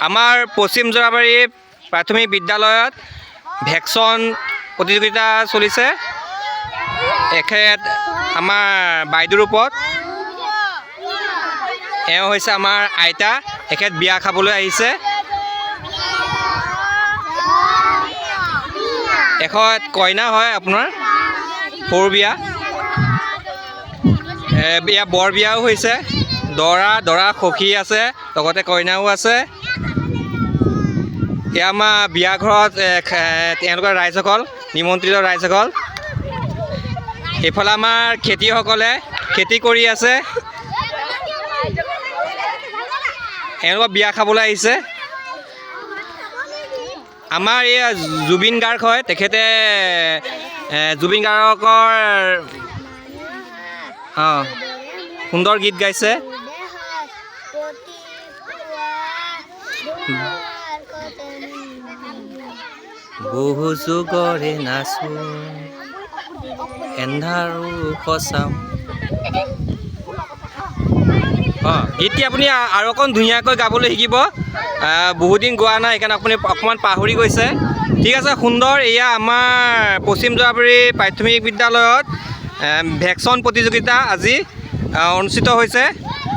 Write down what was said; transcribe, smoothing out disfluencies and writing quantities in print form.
আমাৰ পশ্চিম জৰাবাৰী প্ৰাথমিক বিদ্যালয়ত ভেকচন প্ৰতিযোগিতা চলিছে। এখেত আমাৰ বাইদেউৰ ওপৰত এওঁ হৈছে আমাৰ আইতা, এখেত বিয়া খাবলৈ আহিছে। এখেত কইনা হয় আপোনাৰ সৰু বিয়া, বিয়া বৰ বিয়াও হৈছে। দৰা সখী আছে, লগতে কইনাও আছে। এয়া আমাৰ বিয়া ঘৰত তেওঁলোকৰ ৰাইজসকল, নিমন্ত্ৰিত ৰাইজসকল। এইফালে আমাৰ খেতিয়কসকলে খেতি কৰি আছে, এওঁলোকৰ বিয়া খাবলৈ আহিছে। আমাৰ এই জুবিন গাৰ্গ হয়, তেখেতে জুবিন গাৰ্গৰ সুন্দৰ গীত গাইছে। বহু যুগৰে নাচো এন্ধাৰো সচাম। গীতটি আপুনি আৰু অকণ ধুনীয়াকৈ গাবলৈ শিকিব। বহুত দিন গোৱা নাই, সেইকাৰণে আপুনি অকণমান পাহৰি গৈছে। ঠিক আছে, সুন্দৰ। এয়া আমাৰ পশ্চিম জৰাবাৰী প্ৰাথমিক বিদ্যালয়ত ভেকচন প্ৰতিযোগিতা আজি অনুষ্ঠিত হৈছে।